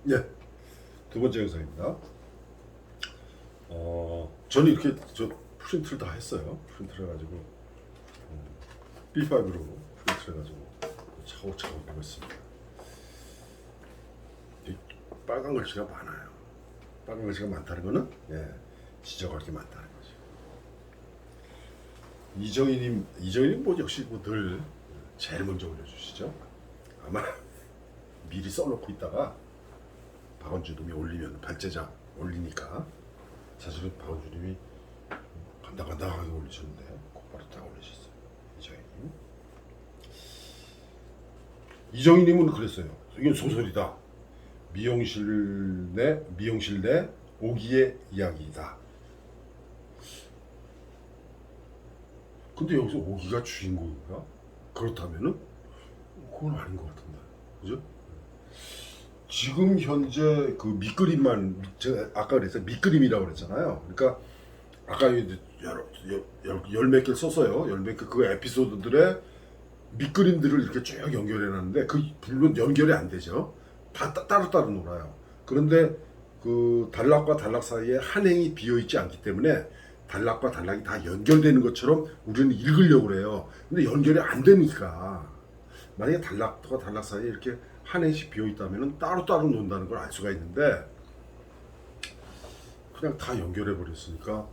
예, 두 번째 영상입니다. 저는 이렇게 프린트를 다 했어요. 프린트를 해가지고 B5로 프린트를 해가지고 차곡차곡 보고 있습니다. 이 빨간 글씨가 많아요. 빨간 글씨가 많다는 거는 지적할 게 많다는 거죠. 이정희님 뭐 역시 늘 제일 먼저 올려주시죠. 아마 미리 써놓고 있다가 박원주님이 올리면 발제자 올리니까 사실은 박원주님이 간당간당하게 올리셨는데 곧바로 딱 올리셨어요. 이정희님. 이정희님은 그랬어요. 이건 소설이다. 미용실 내 오기의 이야기이다. 근데 여기서 오기가 주인공인가? 그렇다면은 그건 아닌 것 같은데, 그죠? 지금 현재 그 밑그림만 제가 아까 그랬어요. 밑그림이라고 그랬잖아요. 그러니까 아까 열몇 개 썼어요. 열몇 개 그 에피소드들의 밑그림들을 이렇게 쭉 연결해놨는데 그 물론 연결이 안 되죠. 다 따로따로 놀아요. 그런데 그 단락과 단락 사이에 한 행이 비어 있지 않기 때문에 단락과 단락이 다 연결되는 것처럼 우리는 읽으려고 그래요. 근데 연결이 안 되니까 만약에 단락과 단락 사이에 이렇게 한 행씩 비어 있다면 따로따로 논다는 걸 알 수가 있는데 그냥 다 연결해 버렸으니까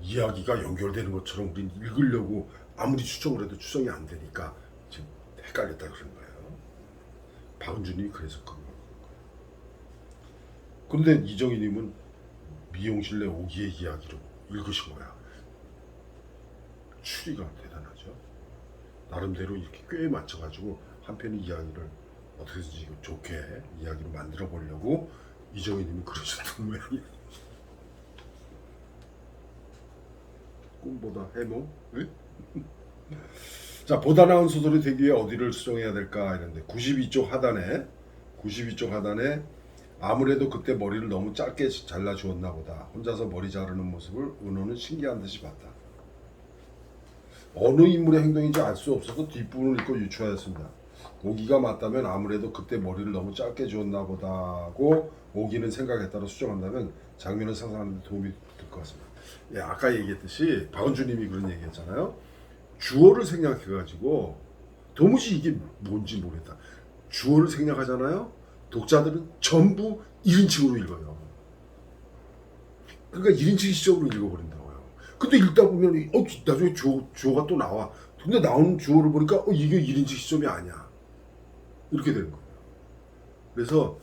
이야기가 연결되는 것처럼 우리는 읽으려고 아무리 추정을 해도 추정이 안 되니까 지금 헷갈렸다 그런 거예요. 박은주님이 그래서 그런 거예요. 근데 이정희님은 미용실 내 오기의 이야기로 읽으신 거야. 추리가 대단하죠. 나름대로 이렇게 꽤 맞춰가지고 한 편의 이야기를 어떻게든지 좋게 이야기로 만들어 보려고 이정희님이 그러셨던 모양이에요. 꿈보다 해몽? 응? 자, 보다 나은 소설이 되기 위해 어디를 수정해야 될까 이런데 92쪽 하단에 아무래도 그때 머리를 너무 짧게 잘라 주었나 보다. 혼자서 머리 자르는 모습을 은호는 신기한 듯이 봤다. 어느 인물의 행동인지 알 수 없어서 뒷부분을 읽고 유추하였습니다. 오기가 맞다면 아무래도 그때 머리를 너무 짧게 주었나 보다고 오기는 생각했다로 수정한다면 장면을 상상하는 데 도움이 될 것 같습니다. 예, 아까 얘기했듯이 박은주님이 그런 얘기했잖아요. 주어를 생략해가지고 도무지 이게 뭔지 모르겠다. 주어를 생략하잖아요. 독자들은 전부 1인칭으로 읽어요. 그러니까 1인칭 시점으로 읽어버린다고요. 근데 읽다 보면 나중에 주어가 또 나와. 근데 나오는 주어를 보니까 이게 1인칭 시점이 아니야. 이렇게 되는 거예요. 그래서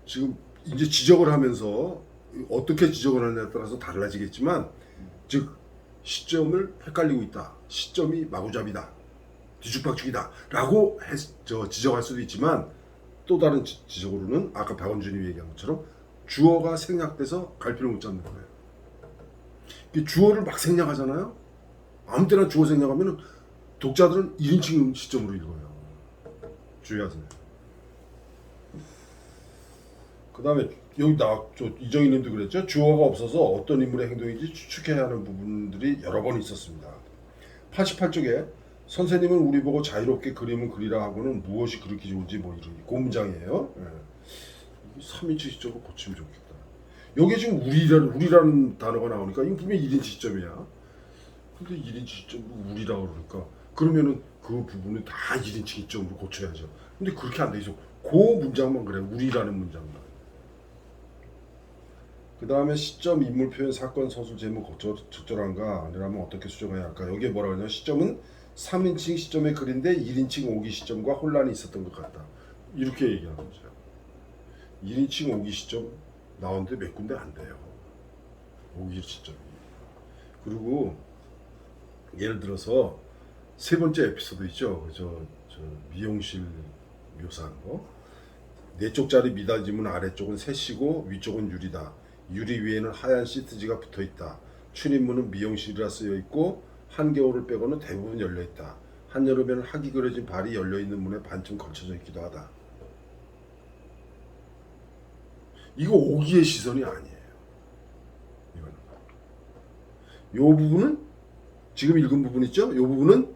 지금 이제 지적을 하면서 어떻게 지적을 하느냐에 따라서 달라지겠지만 즉 시점을 헷갈리고 있다. 시점이 마구잡이다. 뒤죽박죽이다. 라고 지적할 수도 있지만 또 다른 지적으로는 아까 박원준이 얘기한 것처럼 주어가 생략돼서 갈피를 못 잡는 거예요. 주어를 막 생략하잖아요. 아무 때나 주어 생략하면 독자들은 1인칭 시점으로 읽어요. 주의하세요. 그 다음에 여기 이정희님도 그랬죠. 주어가 없어서 어떤 인물의 행동인지 추측해야 하는 부분들이 여러 번 있었습니다. 88쪽에 선생님은 우리 보고 자유롭게 그림을 그리라 하고는 무엇이 그렇게 좋은지 뭐 이런 그 문장이에요. 3인칭 시점을 고치면 좋겠다. 여기에 지금 우리라는 단어가 나오니까 이건 분명히 1인칭 시점이야. 근데 1인칭 시점으로 우리라고 그러니까 그러면은 그 부분은 다 1인칭 시점으로 고쳐야죠. 근데 그렇게 안 돼 있어. 그 문장만 그래. 우리라는 문장만. 그 다음에 시점, 인물 표현, 사건, 서술, 제목 적절한가 아니라면 어떻게 수정해야 할까? 여기에 뭐라고 하냐면 시점은 3인칭 시점의 글인데 1인칭 오기 시점과 혼란이 있었던 것 같다. 이렇게 얘기하는 거죠. 1인칭 오기 시점 나오는데 몇 군데 안 돼요. 오기 시점이. 그리고 예를 들어서 세 번째 에피소드 있죠. 저 미용실 묘사한 거. 네 쪽짜리 미닫이문 아래쪽은 새시고 위쪽은 유리다. 유리 위에는 하얀 시트지가 붙어있다. 출입문은 미용실이라 쓰여있고 한겨울을 빼고는 대부분 열려있다. 한여름에는 학이 그려진 발이 열려있는 문에 반쯤 걸쳐져 있기도 하다. 이거 오기의 시선이 아니에요. 이거는. 요 부분은 지금 읽은 부분 있죠? 요 부분은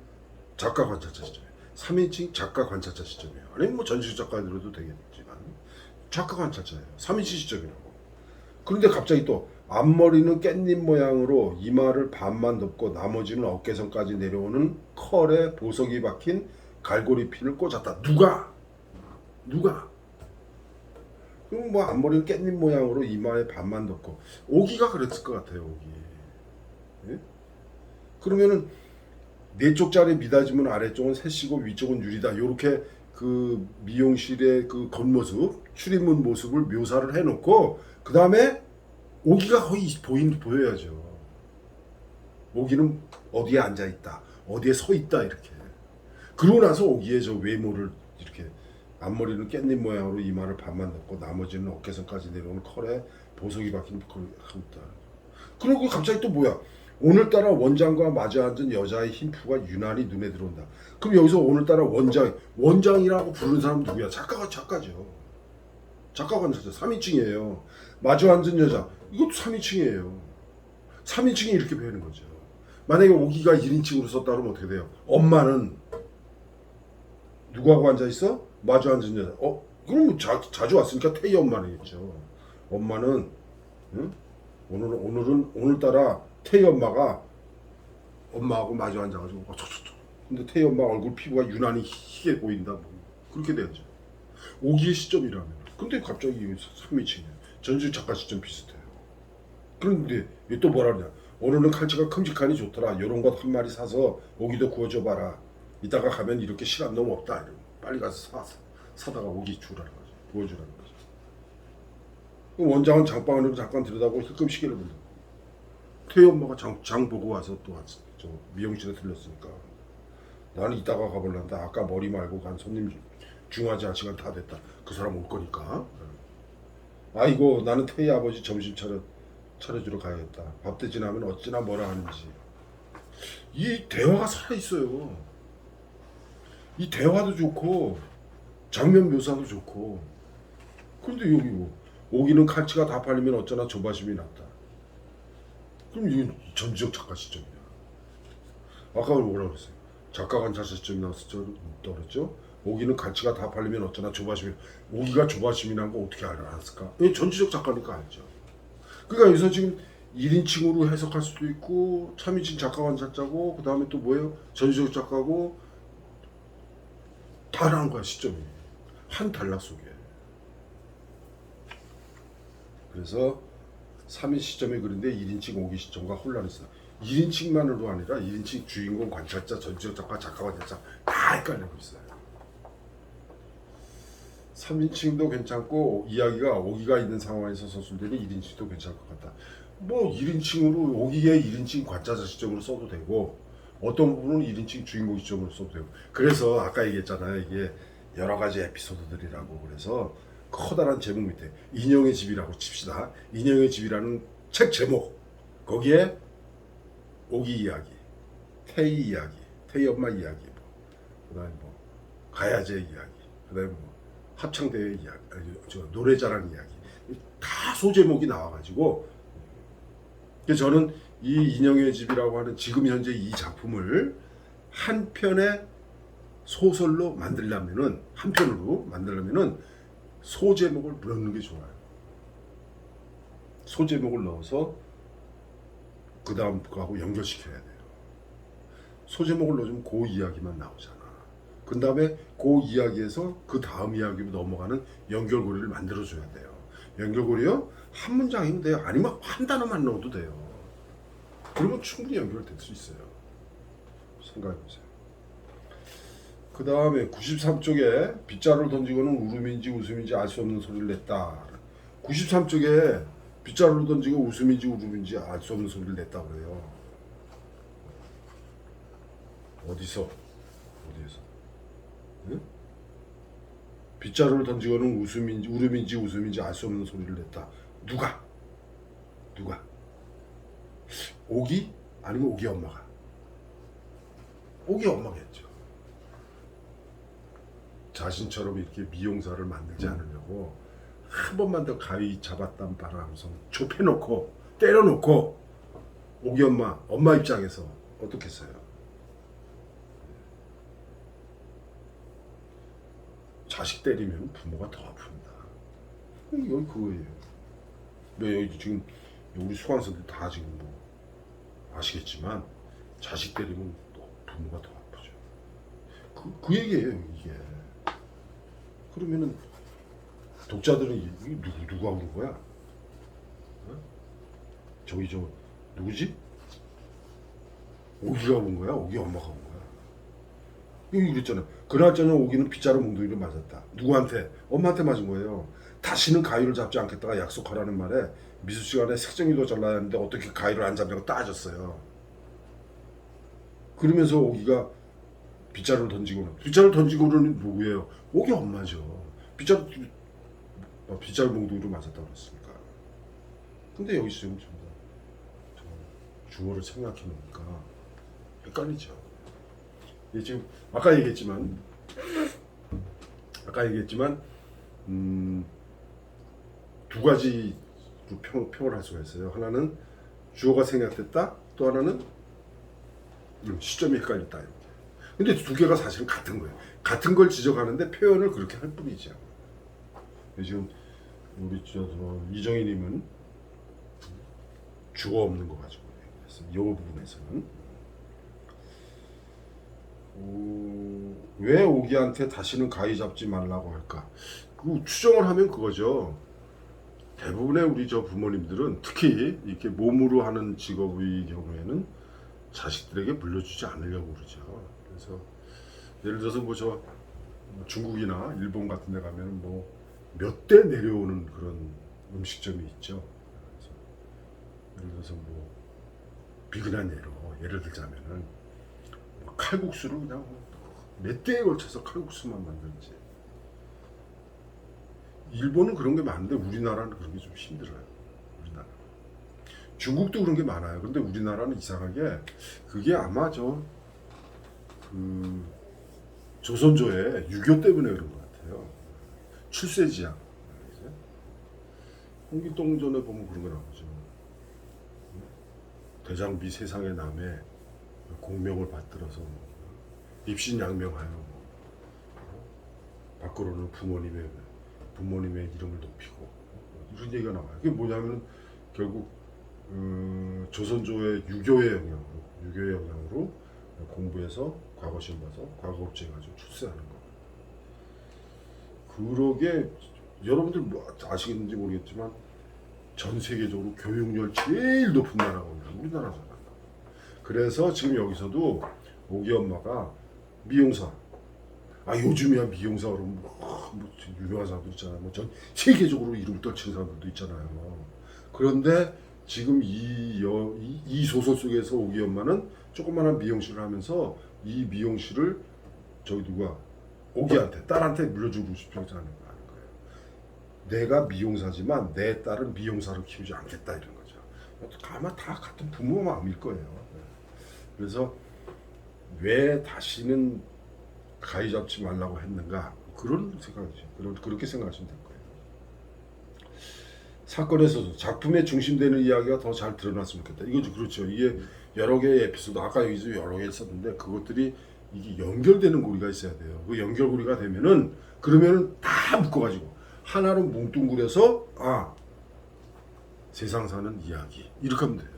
작가 관찰자 시점이에요. 3인칭 작가 관찰자 시점이에요. 아니면 뭐 전시적 작가들도 되겠지만 작가 관찰자예요. 3인칭 시점이라고. 그런데 갑자기 또 앞머리는 깻잎 모양으로 이마를 반만 덮고 나머지는 어깨선까지 내려오는 컬에 보석이 박힌 갈고리 핀을 꽂았다. 누가? 그럼 뭐 앞머리는 깻잎 모양으로 이마에 반만 덮고 오기가 그랬을 것 같아요. 오기. 예? 그러면은 네 쪽짜리 미닫이문 아래쪽은 새시고 위쪽은 유리다. 요렇게 그 미용실의 그 겉모습, 출입문 모습을 묘사를 해놓고 그 다음에 오기가 거의 보여야죠. 오기는 어디에 앉아 있다, 어디에 서 있다 이렇게. 그러고 나서 오기의 저 외모를 이렇게 앞머리는 깻잎 모양으로 이마를 반만 덮고 나머지는 어깨선까지 내려오는 컬에 보석이 박힌 컬을 하고 있다. 그리고 갑자기 또 뭐야? 오늘따라 원장과 마주 앉은 여자의 흰푸가 유난히 눈에 들어온다. 그럼 여기서 오늘따라 원장이라고 부르는 사람 누구야? 작가죠. 작가가 3인칭이에요. 마주 앉은 여자, 이것도 3인칭이에요. 3인칭이 이렇게 배우는 거죠. 만약에 오기가 1인칭으로 썼다 그러면 어떻게 돼요? 엄마는 누구하고 앉아 있어? 마주 앉은 여자. 그럼 뭐 자주 왔으니까 태희 엄마는겠죠. 엄마는 응? 오늘따라 태희 엄마가 엄마하고 마주 앉아가지고 근데 태희 엄마 얼굴 피부가 유난히 희게 보인다. 뭐. 그렇게 돼야죠. 오기의 시점이라면. 근데 갑자기 3인칭이에요. 전주 작가 시점 비슷해요. 그런데 또 뭐라 그러냐. 오늘은 칼치가 큼직하니 좋더라. 요런 것 한 마리 사서 오기도 구워줘 봐라. 이따가 가면 이렇게 시간 너무 없다. 이러면 빨리 가서 사다가 오기 주라는 거죠. 구워주라는 거죠. 그럼 원장은 장바구니로 잠깐 들여다보고 힐끔 시계를 본다. 태희 엄마가 장 보고 와서 또 저 미용실에 들렸으니까 나는 이따가 가볼란다. 아까 머리 말고 간 손님 중화제 할 시간 다 됐다. 그 사람 올 거니까. 아이고 나는 태희 아버지 점심 차려주러 가야겠다. 밥 때 지나면 어찌나 뭐라 하는지. 이 대화가 살아있어요. 이 대화도 좋고 장면 묘사도 좋고. 그런데 여기 뭐 오기는 칼치가 다 팔리면 어쩌나 조바심이 났다. 그럼 이건 전지적 작가 시점이야. 아까 뭐라고 그랬어요? 작가 관찰 시점이 나왔었죠. 그랬죠? 오기는 가치가 다 팔리면 어쩌나 조바심이. 오기가 조바심이 난 거 어떻게 알았을까? 전지적 작가니까 알죠. 그러니까 여기서 지금 1인칭으로 해석할 수도 있고 3인칭 작가 관찰자고 그 다음에 또 뭐예요? 전지적 작가고 다 나온 거야 시점이. 한 단락 속에. 그래서 3인 시점에 그런데 1인칭 오기 시점과 혼란이 있어. 1인칭만으로 아니라 1인칭 주인공 관찰자, 전지적 작가, 작가 관찰자 다 헷갈리고 있어요. 3인칭도 괜찮고 이야기가 오기가 있는 상황에서 서술되니 1인칭도 괜찮을 것 같다. 뭐 1인칭으로 오기의 1인칭 관찰자 시점으로 써도 되고 어떤 부분은 1인칭 주인공 시점으로 써도 되고. 그래서 아까 얘기했잖아요. 이게 여러 가지 에피소드들이라고. 그래서 커다란 제목 밑에 인형의 집이라고 칩시다. 인형의 집이라는 책 제목 거기에 오기 이야기, 태희 이야기, 태희 엄마 이야기, 그다음에 뭐 가야제 이야기, 그다음에 뭐 합창대회 이야기, 노래자랑 이야기 다 소제목이 나와가지고. 그래서 저는 이 인형의 집이라고 하는 지금 현재 이 작품을 한 편의 소설로 만들려면은 한 편으로 만들려면은 소제목을 넣는 게 좋아요. 소제목을 넣어서 그 다음 거하고 연결시켜야 돼요. 소제목을 넣어주면 그 이야기만 나오잖아. 그 다음에 그 이야기에서 그 다음 이야기로 넘어가는 연결고리를 만들어줘야 돼요. 연결고리요? 한 문장이면 돼요. 아니면 한 단어만 넣어도 돼요. 그러면 충분히 연결될 수 있어요. 생각해보세요. 그 다음에 93쪽에 빗자루를 던지고는 울음인지 웃음인지 알 수 없는 소리를 냈다. 93쪽에 빗자루를 던지고 웃음인지 울음인지 알 수 없는 소리를 냈다 그래요. 어디서? 응? 빗자루를 던지고는 울음인지 웃음인지 알 수 없는 소리를 냈다. 누가? 오기? 아니면 오기 엄마가? 오기 엄마겠죠. 자신처럼 이렇게 미용사를 만들지 않으려고 한 번만 더 가위 잡았단 바람서 좁혀놓고 때려놓고. 오기 엄마 입장에서 어떻겠어요? 자식 때리면 부모가 더 아픕니다. 여기 그거예요. 여기 지금 우리 수강생들 다 지금 뭐 아시겠지만 자식 때리면 또 부모가 더 아프죠. 그 얘기예요 이게. 그러면은 독자들은 이게 누가 오는 거야? 어? 저기 저 누구지? 오기가 온 거야? 오기 엄마가 온 거야? 여기 그랬잖아. 그날 저녁 오기는 빗자루 몽둥이를 맞았다. 누구한테? 엄마한테 맞은 거예요. 다시는 가위를 잡지 않겠다가 약속하라는 말에 미술 시간에 색종이도 잘라야 하는데 어떻게 가위를 안 잡냐고 따졌어요. 그러면서 오기가 빗자루를 던지고는 누구예요? 오기 엄마죠. 빗자루 몽둥이로 맞았다고 그랬으니까. 근데 여기 지금 주어를 생각해 놓으니까 헷갈리죠. 이게 지금 아까 얘기했지만 두 가지로 평을 할 수가 있어요. 하나는 주어가 생략됐다. 또 하나는 시점이 헷갈렸다. 이렇게. 근데 두 개가 사실은 같은 거예요. 같은 걸 지적하는데 표현을 그렇게 할 뿐이죠. 지금 우리 이정희님은 주어 없는 거 가지고 얘기했어요. 이 부분에서는 왜 오기한테 다시는 가위 잡지 말라고 할까? 그 추정을 하면 그거죠. 대부분의 우리 부모님들은 특히 이렇게 몸으로 하는 직업의 경우에는 자식들에게 물려주지 않으려고 그러죠. 그래서 예를 들어서 중국이나 일본 같은 데 가면 몇 대 내려오는 그런 음식점이 있죠. 그래서 예를 들어서 비근한 예를 들자면은 칼국수를 그냥 몇 대에 걸쳐서 칼국수만 만들지. 일본은 그런 게 많은데 우리나라는 그런 게 좀 힘들어요. 우리나라. 중국도 그런 게 많아요. 근데 우리나라는 이상하게 그게 아마 조선조의 유교 때문에 그런 것 같아요. 출세지향. 홍길동전에 보면 그런 거 나오죠. 대장비 세상의 남에 공명을 받들어서 입신양명하여 밖으로는 부모님의 이름을 높이고 이런 얘기가 나와요. 그게 뭐냐면 결국 조선조의 유교의 영향으로 공부해서 과거 시험 봐서 과거 업체 가지고 출세하는 거. 그러게 여러분들 아시겠는지 모르겠지만 전 세계적으로 교육열 제일 높은 나라가 우리나라잖아. 그래서 지금 여기서도 오기 엄마가 미용사. 요즘이야 미용사 그러면 유명한 사람들 있잖아요. 전 세계적으로 이름 떨치는 사람들도 있잖아요. 그런데 지금 이 소설 속에서 오기 엄마는 조그마한 미용실을 하면서 이 미용실을 오기한테 딸한테 물려주고 싶지 않은 거예요. 내가 미용사지만 내 딸은 미용사로 키우지 않겠다 이런 거죠. 아마 다 같은 부모 마음일 거예요. 그래서 왜 다시는 가위 잡지 말라고 했는가 그런 생각이죠. 그렇게 생각하시면 될 거예요. 사건에서도 작품에 중심되는 이야기가 더 잘 드러났으면 좋겠다. 이거죠, 그렇죠. 이게 여러 개의 에피소드 아까 여기서 여러 개 있었는데 그것들이 이게 연결되는 고리가 있어야 돼요. 그 연결고리가 되면은 그러면은 다 묶어가지고 하나로 뭉뚱그려서 세상 사는 이야기 이렇게 하면 돼요.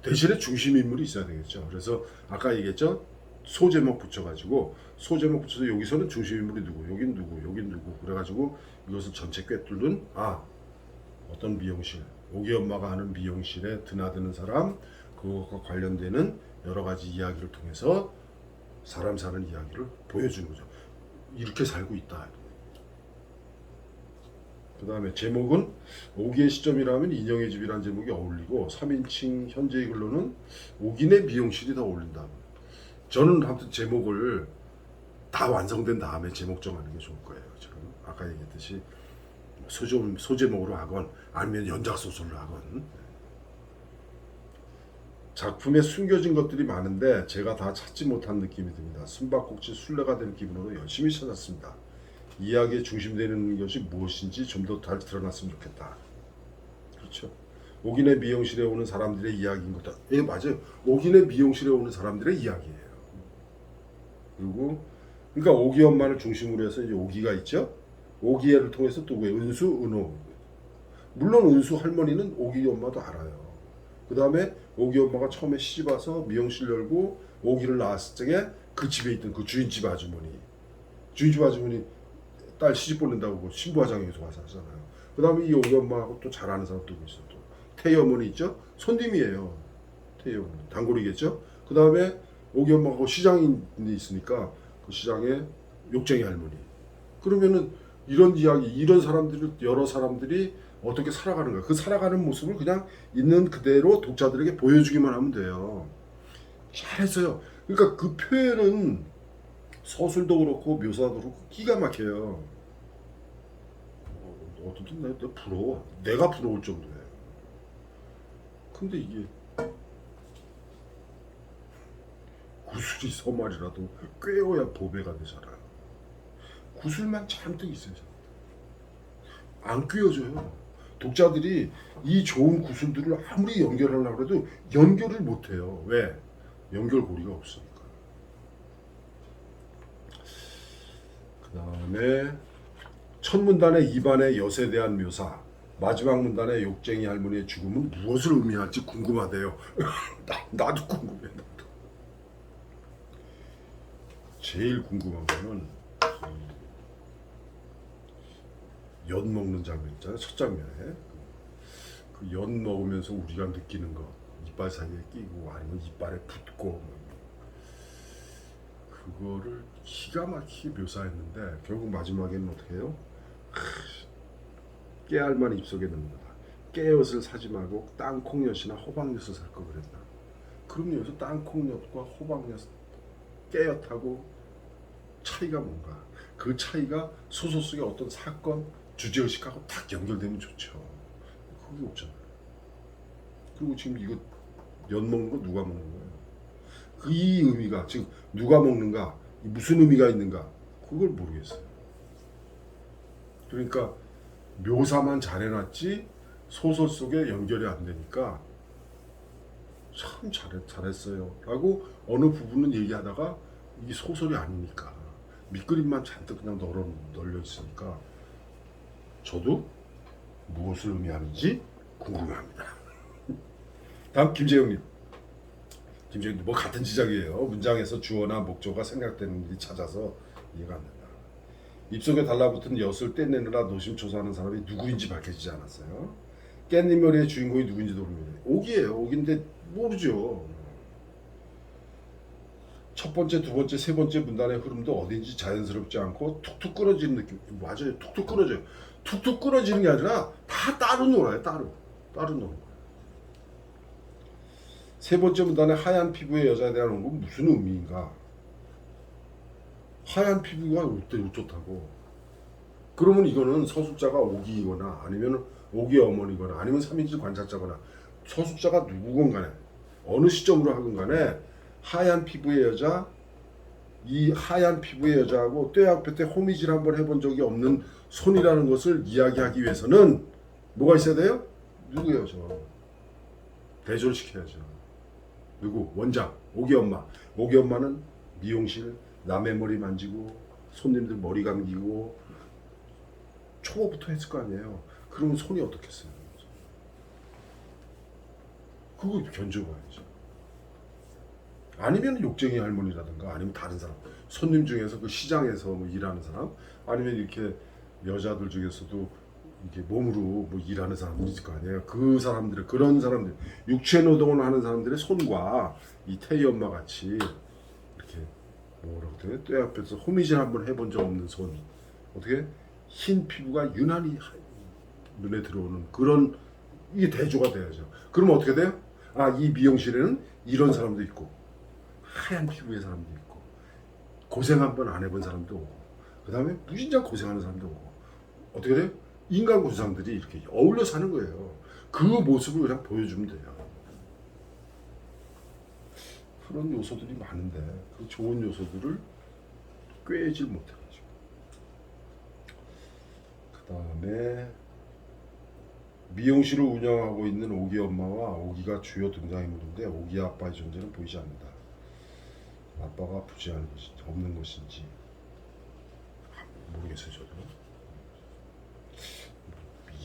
대신에 중심 인물이 있어야 되겠죠. 그래서 아까 얘기했죠. 소제목 붙여가지고 소제목 붙여서 여기서는 중심 인물이 누구, 여긴 누구 그래가지고 이것을 전체 꿰뚫는 어떤 미용실, 오기 엄마가 하는 미용실에 드나드는 사람, 그것과 관련되는 여러 가지 이야기를 통해서 사람 사는 이야기를 보여주는 거죠. 이렇게 살고 있다. 그 다음에 제목은 오기의 시점이라면 인형의 집이라는 제목이 어울리고 3인칭 현재의 글로는 오기네 미용실이 더 어울린다. 저는 아무튼 제목을 다 완성된 다음에 제목 정하는 게 좋을 거예요. 저는 아까 얘기했듯이 소제목으로 하건 아니면 연작소설로 하건 작품에 숨겨진 것들이 많은데 제가 다 찾지 못한 느낌이 듭니다. 숨바꼭질 순례가 되는 기분으로 열심히 찾았습니다. 이야기에 중심되는 것이 무엇인지 좀 더 잘 드러났으면 좋겠다. 그렇죠. 오기네 미용실에 오는 사람들의 이야기인 것도 맞아요. 오기네 미용실에 오는 사람들의 이야기예요. 그리고 그러니까 오기 엄마를 중심으로 해서 이제 오기가 있죠. 오기애를 통해서 또 왜 은수, 은호. 물론 은수 할머니는 오기 엄마도 알아요. 그 다음에 오기 엄마가 처음에 시집 와서 미용실 열고 오기를 낳았을 적에 그 집에 있던 그 주인집 아주머니 딸 시집 보낸다고 신부화장에서 와서 하잖아요. 그 다음에 이 오기 엄마하고 또 잘 아는 사람 또 있어. 또 태희 어머니 있죠? 손님이에요. 태희 어머니 단골이겠죠? 그 다음에 오기 엄마하고 시장인이 있으니까 그 시장에 욕쟁이 할머니. 그러면은 이런 이야기, 이런 사람들을 여러 사람들이 어떻게 살아가는 거야. 그 살아가는 모습을 그냥 있는 그대로 독자들에게 보여주기만 하면 돼요. 잘했어요. 그러니까 그 표현은 서술도 그렇고 묘사도 그렇고 기가 막혀요. 어떻게 내가 부러워. 내가 부러울 정도예요. 근데 이게 구슬이 서말이라도 꿰어야 보배가 되잖아요. 구슬만 잔뜩 있어요. 안 꿰어져요. 독자들이 이 좋은 구슬들을 아무리 연결하려고 해도 연결을 못해요. 왜? 연결고리가 없으니까. 그 다음에 첫 문단의 입안의 엿에 대한 묘사, 마지막 문단의 욕쟁이 할머니의 죽음은 무엇을 의미할지 궁금하대요. 나도 궁금해. 나도. 제일 궁금한 거는 엿 먹는 장면 있잖아요. 첫 장면에 그 엿 먹으면서 우리가 느끼는 거, 이빨 사이에 끼고 아니면 이빨에 붙고 그거를 기가 막히게 묘사했는데 결국 마지막에는 어떻게 해요? 깨알만 입속에 넣는다. 깨엿을 사지 말고 땅콩엿이나 호박엿을 살 거 그랬나? 그럼 여기서 땅콩엿과 호박엿, 깨엿하고 차이가 뭔가? 그 차이가 소설 속의 어떤 사건, 주제의식하고 딱 연결되면 좋죠. 그게 없잖아요. 그리고 지금 이거 엿 먹는 거 누가 먹는 거예요? 이 의미가 지금 누가 먹는가? 무슨 의미가 있는가? 그걸 모르겠어요. 그러니까 묘사만 잘해놨지 소설 속에 연결이 안 되니까 참 잘했어요 라고 어느 부분은 얘기하다가 이게 소설이 아니니까 밑그림만 잔뜩 그냥 널려 있으니까 저도 무엇을 의미하는지 궁금합니다. 다음 김재영님 뭐 같은 지적이에요. 문장에서 주어나 목조가 생략되는 일이 찾아서 이해가 안 된다. 입속에 달라붙은 엿을 떼내느라 노심초사하는 사람이 누구인지 밝혀지지 않았어요. 깻잎머리의 주인공이 누구인지도 모릅니다. 옥이에요. 옥인데 모르죠. 첫 번째, 두 번째, 세 번째 문단의 흐름도 어딘지 자연스럽지 않고 툭툭 끊어지는 느낌. 맞아요. 툭툭 끊어져요. 툭툭 끊어지는 게 아니라 다 따로 놀아요. 따로 노는 거예요. 세 번째 문단의 하얀 피부의 여자에 대한 언급은 무슨 의미인가? 하얀 피부가 어쩌다고? 그러면 이거는 서술자가 오기이거나 아니면 오기 어머니거나 아니면 3인실 관찰자거나 서술자가 누구건 간에 어느 시점으로 하건 간에 하얀 피부의 여자, 이 하얀 피부의 여자하고 떼약볕에 호미질 한번 해본 적이 없는 손이라는 것을 이야기하기 위해서는 뭐가 있어야 돼요? 누구예요? 저 대조를 시켜야죠. 누구? 원장, 오기 엄마. 오기 엄마는 미용실, 남의 머리 만지고 손님들 머리 감기고 초보부터 했을 거 아니에요. 그러면 손이 어떻겠어요? 그거 견뎌봐야죠. 아니면 욕쟁이 할머니라든가 아니면 다른 사람, 손님 중에서 그 시장에서 뭐 일하는 사람, 아니면 이렇게 여자들 중에서도 이렇게 몸으로 뭐 일하는 사람들이 있을 거 아니에요. 그 사람들의 그런 사람들, 육체 노동을 하는 사람들의 손과 이 태희 엄마 같이 이렇게 뭐라고 해야 돼? 떼 앞에서 호미질 한번 해본 적 없는 손, 어떻게 흰 피부가 유난히 눈에 들어오는 그런 이게 대조가 돼야죠. 그러면 어떻게 돼요? 아, 이 미용실에는 이런 사람도 있고 하얀 피부의 사람도 있고 고생 한번 안 해본 사람도 오고 그 다음에 무진장 고생하는 사람도 오고 어떻게 돼요? 인간 군상들이 이렇게 어울려 사는 거예요. 그 모습을 그냥 보여주면 돼요. 그런 요소들이 많은데 그 좋은 요소들을 꿰질 못해가지고 그 다음에 미용실을 운영하고 있는 오기 엄마와 오기가 주요 등장인물인데 오기 아빠의 존재는 보이지 않는다. 아빠가 부재한 것인지 없는 것인지 모르겠어요. 저도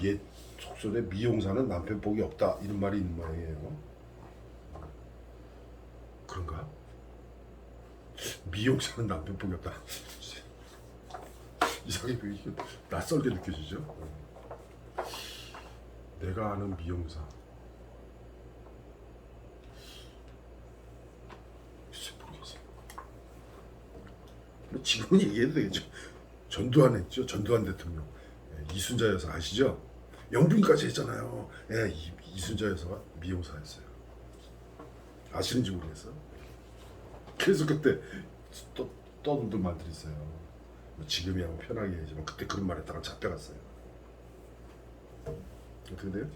옛 속설에 미용사는 남편 복이 없다 이런 말이 있는 모양이에요. 그런가? 미용사는 남편 복이 없다. 이상하게 왜 이게 낯설게 느껴지죠? 내가 아는 미용사. 글쎄 모르겠어요. 지금은 얘기해도 되겠죠. 전두환 했죠. 전두환 대통령. 이순자 여사 아시죠? 영분까지 했잖아요. 이순자 여사가 미용사였어요. 아시는지 모르겠어. 그래서 그때 떠들던 말들이 있어요. 지금이야 뭐 편하게 얘기하지만 그때 그런 말 했다가 잡혀갔어요. 어떻게 돼요?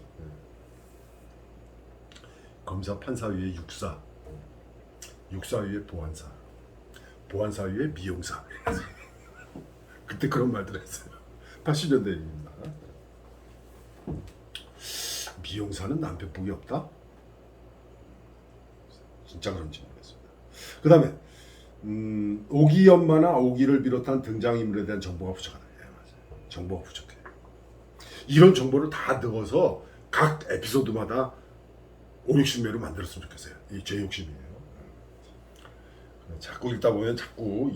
검사 판사 위에 육사, 육사 위에 보안사, 보안사 위에 미용사. 그때 그런 말들 했어요. 80년대 얘기입니다. 미용사는 남편 복이 없다? 진짜 그런지 모르겠습니다. 그 다음에 오기 엄마나 오기를 비롯한 등장인물에 대한 정보가 부족하다. 맞아요. 정보가 부족해. 이런 정보를 다 넣어서 각 에피소드마다 5, 60매로 만들었으면 좋겠어요. 이 제 욕심이에요. 자꾸 읽다 보면 자꾸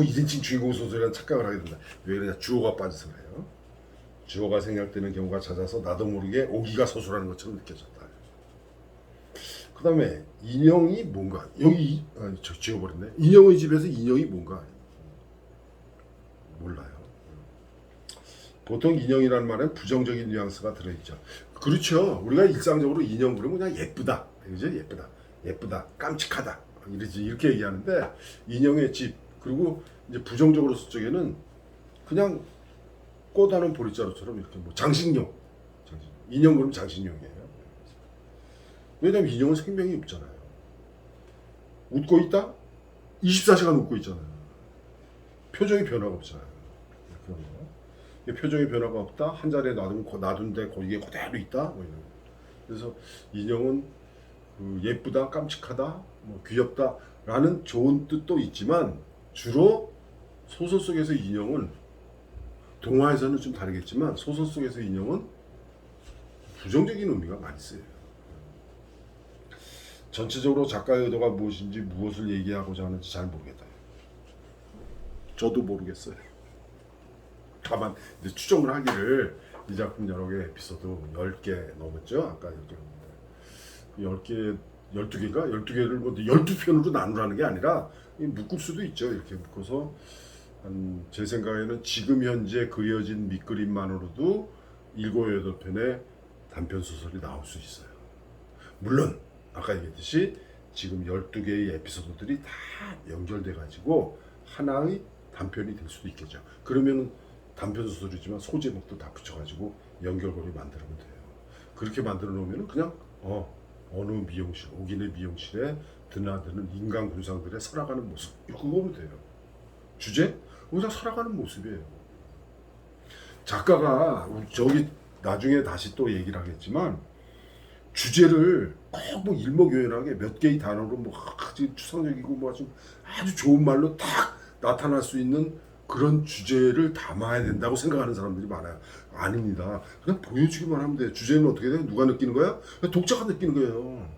1인칭 주인공 소설이라는 착각을 하게 된다. 왜 그러냐? 주어가 빠져서 그래요. 주어가 생략되는 경우가 잦아서 나도 모르게 오기가 서술하는 것처럼 느껴졌다. 그 다음에 인형이 뭔가 여기 지워버렸네. 인형의 집에서 인형이 뭔가 몰라요. 보통 인형이라는 말은 부정적인 뉘앙스가 들어있죠. 그렇죠. 우리가 일상적으로 인형 그러면 그냥 예쁘다, 그죠? 예쁘다, 깜찍하다 이렇게 얘기하는데 인형의 집 그리고 이제 부정적으로 쓸 적에는 그냥 꽃하는 보리자루처럼 이렇게 뭐 장식용, 인형 그러면 장식용이에요. 왜냐면 인형은 생명이 없잖아요. 웃고 있다? 24시간 웃고 있잖아요. 표정이 변화가 없잖아요. 그런 거. 표정의 변화가 없다. 한 자리에 놔둔데 거기에 그대로 있다. 뭐 이런. 그래서 인형은 예쁘다, 깜찍하다, 뭐 귀엽다라는 좋은 뜻도 있지만 주로 소설 속에서 인형은 동화에서는 좀 다르겠지만 소설 속에서 인형은 부정적인 의미가 많이 쓰여요. 전체적으로 작가의 의도가 무엇인지 무엇을 얘기하고자 하는지 잘 모르겠다. 저도 모르겠어요. 다만 이제 추정을 하기를 이 작품 여러 개 에피소드 10개 넘었죠. 아까 얘기했는데 12개인가? 12개를 뭐 12편으로 나누라는 게 아니라 묶을 수도 있죠. 이렇게 묶어서 제 생각에는 지금 현재 그려진 밑그림만으로도 7, 8편의 단편 소설이 나올 수 있어요. 물론 아까 얘기했듯이 지금 12개의 에피소드들이 다 연결돼 가지고 하나의 단편이 될 수도 있겠죠. 그러면 단편 소설이지만 소제목도 다 붙여가지고 연결고리 만들면 돼요. 그렇게 만들어 놓으면 그냥 어느 미용실, 옥인의 미용실에 드나드는 인간 군상들의 살아가는 모습 그거면 돼요. 주제? 그냥 살아가는 모습이에요. 작가가 저기 나중에 다시 또 얘기를 하겠지만 주제를 꼭 뭐 일목요연하게 몇 개의 단어로 뭐 아주 추상적이고 뭐 아주 좋은 말로 딱 나타날 수 있는 그런 주제를 담아야 된다고 생각하는 사람들이 많아요. 아닙니다. 그냥 보여주기만 하면 돼요. 주제는 어떻게 돼요? 누가 느끼는 거야? 독자가 느끼는 거예요.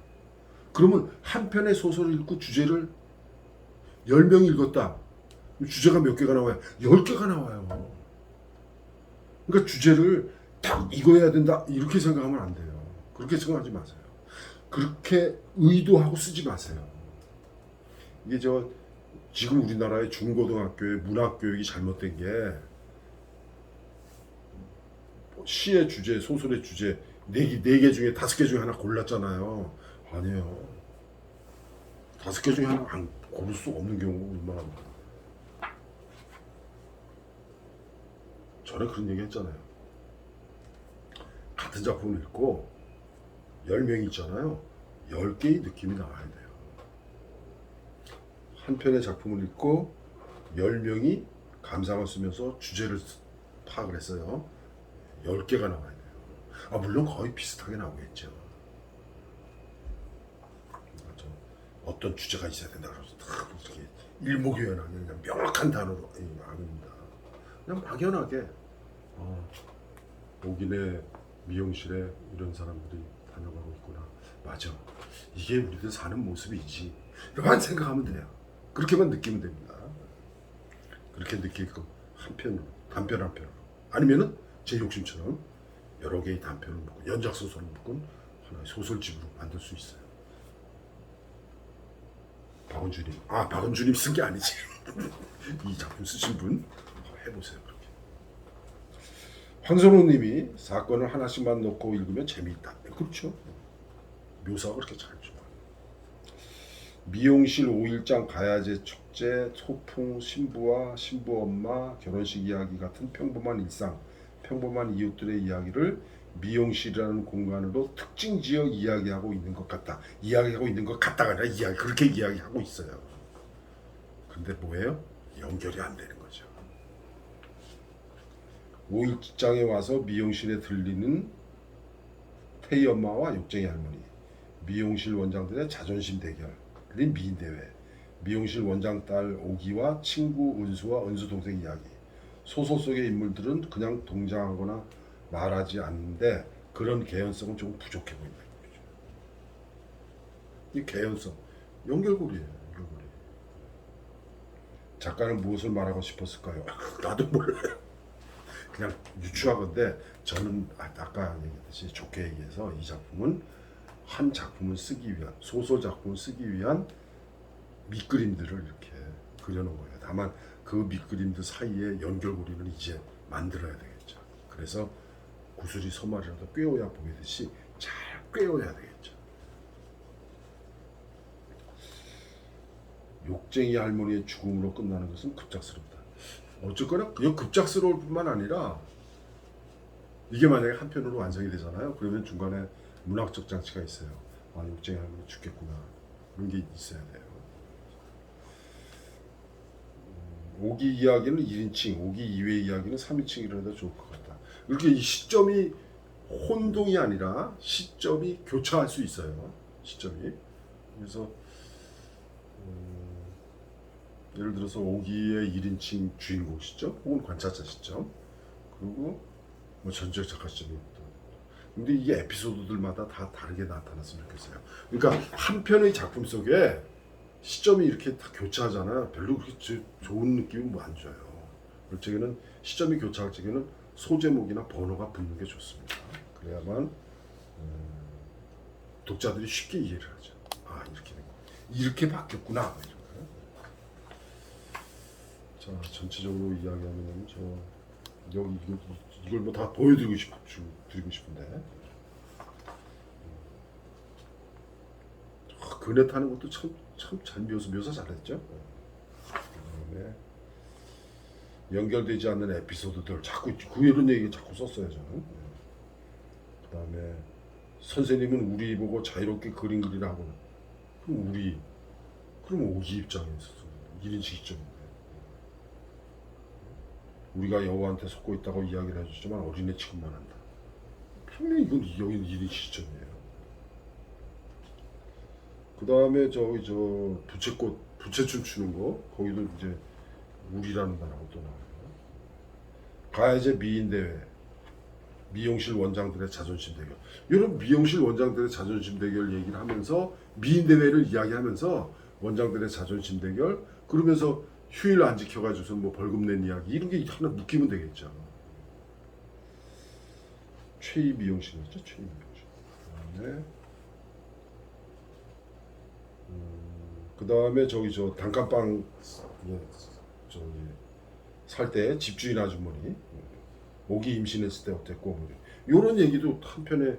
그러면 한 편의 소설을 읽고 주제를 10명이 읽었다. 주제가 몇 개가 나와요? 10개가 나와요. 그러니까 주제를 딱 읽어야 된다 이렇게 생각하면 안 돼요. 그렇게 생각하지 마세요. 그렇게 의도하고 쓰지 마세요. 이게 지금 우리나라의 중고등학교의 문학교육이 잘못된 게 시의 주제, 소설의 주제 4개 중에 5개 중에 하나 골랐잖아요. 아니에요. 5개 중에 하나 안 고를 수 없는 경우가 얼마나 많아요. 전에 그런 얘기 했잖아요. 같은 작품을 읽고 10명이 있잖아요. 10개의 느낌이 나와야 돼요. 한 편의 작품을 읽고 10명이 감상을 쓰면서 주제를 파악을 했어요. 10개가 나와야 돼요. 물론 거의 비슷하게 나오겠죠. 어떤 주제가 있어야 된다 그래서 딱 이렇게 일목요연하게 그냥 명확한 단어로 아닙니다. 그냥 막연하게 옥인의 미용실에 이런 사람들이 다녀가고 있구나. 맞아. 이게 우리들 사는 모습이지. 이렇게 생각하면 돼요. 그렇게만 느끼면 됩니다. 그렇게 느끼고 한편으로, 단편 한편으로. 아니면은 제 욕심처럼 여러 개의 단편을 묶고 연작 소설을 묶은 하나의 소설집으로 만들 수 있어요. 박은주님, 박은주님 쓴 게 아니지. 이 작품 쓰신 분 해보세요. 그렇게. 황선호님이 사건을 하나씩만 놓고 읽으면 재미있다. 그렇죠. 묘사가 그렇게 잘 줘. 미용실 5일장 가야제 축제, 소풍, 신부와 신부 엄마, 결혼식 이야기 같은 평범한 일상, 평범한 이웃들의 이야기를 미용실이라는 공간으로 특징 지어 이야기하고 있는 것 같다. 이야기하고 있는 것 같다가 아니라 그렇게 이야기하고 있어요. 근데 뭐예요? 연결이 안 되는 거죠. 5일장에 와서 미용실에 들리는 태희 엄마와 욕쟁이 할머니, 미용실 원장들의 자존심 대결인 미인대회, 미용실 원장 딸 오기와 친구 은수와 은수 동생 이야기. 소설 속의 인물들은 그냥 동장하거나 말하지 않는데 그런 개연성은 조금 부족해 보인다. 이 개연성, 연결고리예요. 연결고리. 작가는 무엇을 말하고 싶었을까요? 나도 몰라요. 그냥 유추하건데 저는 아까 얘기했듯이 좋게 얘기해서 이 작품은 한 작품을 쓰기 위한, 소설 작품을 쓰기 위한 밑그림들을 이렇게 그려놓은 거예요. 다만 그 밑그림들 사이에 연결고리는 이제 만들어야 되겠죠. 그래서 구슬이 소말이라도 꿰어야 보이듯이 잘 꿰어야 되겠죠. 욕쟁이 할머니의 죽음으로 끝나는 것은 급작스럽다. 어쨌거나 그냥 급작스러울 뿐만 아니라 이게 만약에 한편으로 완성이 되잖아요. 그러면 중간에 문학적 장치가 있어요. 욕쟁이 할머니 죽겠구나. 그런 게 있어야 돼요. 오기 이야기는 1인칭, 오기 2회 이야기는 3인칭이라도 좋을 것 같다. 이렇게 이 시점이 혼동이 아니라 시점이 교차할 수 있어요. 시점이. 그래서 예를 들어서 오기의 1인칭 주인공 시점, 혹은 관찰자 시점, 그리고 뭐 전적 작가 시점이 또. 근데 이게 에피소드들마다 다 다르게 나타났으면 좋겠어요. 그러니까 한 편의 작품 속에 시점이 이렇게 다 교차하잖아요. 별로 그렇게 좋은 느낌은 뭐 안 줘요. 그럴 적에는 시점이 교차할 적에는 소제목이나 번호가 붙는 게 좋습니다. 그래야만 독자들이 쉽게 이해를 하죠. 이렇게 된 거. 이렇게 바뀌었구나. 자, 전체적으로 이야기하면 여기 이걸 뭐 다 보여드리고 싶은데 그네 타는 것도 참 잘 묘사 잘했죠. 그다음에 연결되지 않는 에피소드들 자꾸 이런 얘기 자꾸 썼어요 저는. 그다음에 선생님은 우리 보고 자유롭게 그림 그리라고. 그럼 오기 입장에서 1인칭 시점인데 우리가 여호와한테 속고 있다고 이야기를 해주지만 어린애 취급만 한다. 분명히 이건 여기는 1인칭 시점이에요. 그 다음에 부채춤 추는 거 거기도 이제 우리라는 단어가 또 나와요. 가야제 미인대회, 미용실 원장들의 자존심 대결. 이런 미용실 원장들의 자존심 대결 얘기를 하면서 미인대회를 이야기하면서 원장들의 자존심 대결 그러면서 휴일 안 지켜가지고서 뭐 벌금 낸 이야기 이런 게 하나 묶이면 되겠죠. 최이 미용실이었죠. 최이 미용실. 그다음에 그다음에 단칸방 살 때 집주인 아주머니 오기 임신했을 때 어땠고 이런 얘기도 한 편의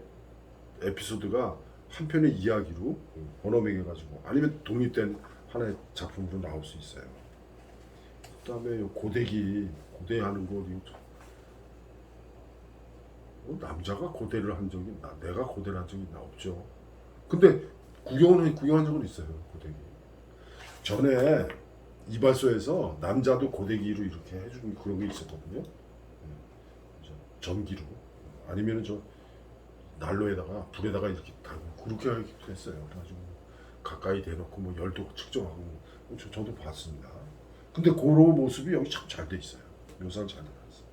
에피소드가 한 편의 이야기로 번호매겨 가지고 아니면 독립된 하나의 작품으로 나올 수 있어요. 그다음에 고대하는 거 남자가 고대를 한 적이 내가 고대를 한 적이 없죠. 근데 구경한 적은 있어요. 고데기. 전에 이발소에서 남자도 고데기로 이렇게 해주는 그런 게 있었거든요. 전기로 아니면은 난로에다가 불에다가 이렇게 달고 그렇게 하기도 했어요. 그래가지고 가까이 대놓고 뭐 열도 측정하고 저도 봤습니다. 근데 그런 모습이 여기 참 잘 돼 있어요. 묘사는 잘 돼 있어요.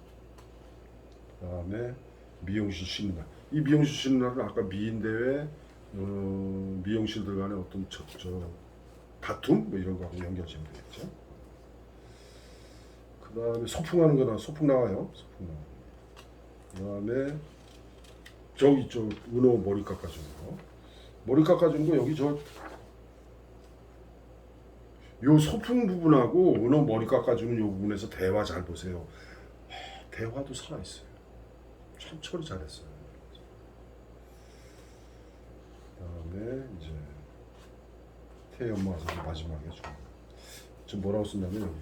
그다음에 미용실 쉬는 날. 이 미용실 쉬는 날은 아까 미인대회 미용실들 간의 어떤 다툼 뭐 이런 거하고 연결지면 되겠죠. 그 다음에 소풍하는 거나 소풍 나와요. 소풍 나와. 그 다음에 저기 은호 머리 깎아주는 거. 머리 깎아주는 거 여기 요 소풍 부분하고 은호 머리 깎아주는 요 부분에서 대화 잘 보세요. 대화도 살아있어요. 참 처리 잘했어요. 그다음에 이제 태연마 와서 마지막에 지금 뭐라고 쓴다면 여기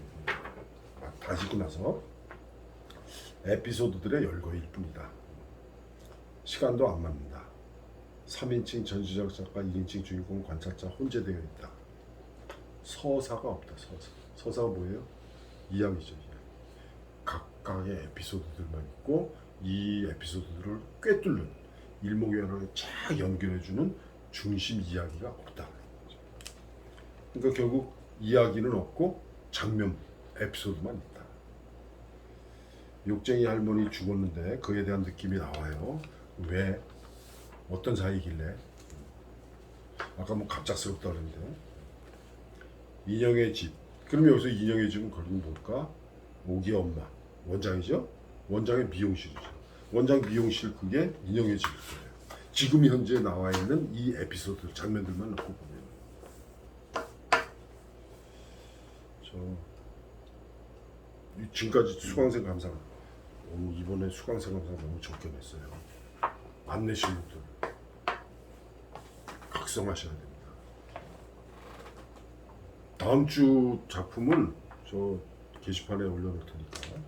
다 짓고 나서 에피소드들의 열거일 뿐이다. 시간도 안 맞는다. 3인칭 전시적 작가, 2인칭 주인공 관찰자 혼재되어 있다. 서사가 없다. 서사가 뭐예요? 이야기죠. 각각의 에피소드들만 있고 이 에피소드들을 꿰뚫는 일목요연하게 쫙 연결해주는 중심 이야기가 없다. 그러니까 결국 이야기는 없고 장면, 에피소드만 있다. 욕쟁이 할머니 죽었는데 그에 대한 느낌이 나와요. 왜? 어떤 사이길래? 아까 뭐 갑작스럽다 그랬는데 인형의 집. 그럼 여기서 인형의 집은 결국 뭘까? 오기 엄마. 원장이죠? 원장의 미용실이죠. 원장 미용실 그게 인형의 집일 거예요. 지금 현재 나와 있는 이 에피소드 장면들만 놓고 보면 지금까지 수강생 감상 이번에 수강생 감상 너무 적게 냈어요. 안 내신 분들 각성하셔야 됩니다. 다음 주 작품은 저 게시판에 올려놓을 테니까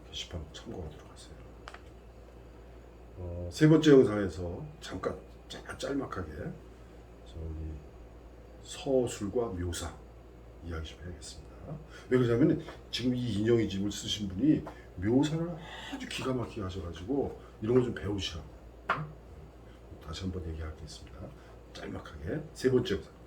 게시판 참고하도록 하세요. 세 번째 영상에서 잠깐 짤막하게 저기 서술과 묘사 이야기 좀 해야겠습니다. 왜 그러냐면 지금 이 인형의 집을 쓰신 분이 묘사를 아주 기가 막히게 하셔가지고 이런 거 좀 배우시라고. 다시 한번 얘기하겠습니다. 짤막하게 세 번째 영상.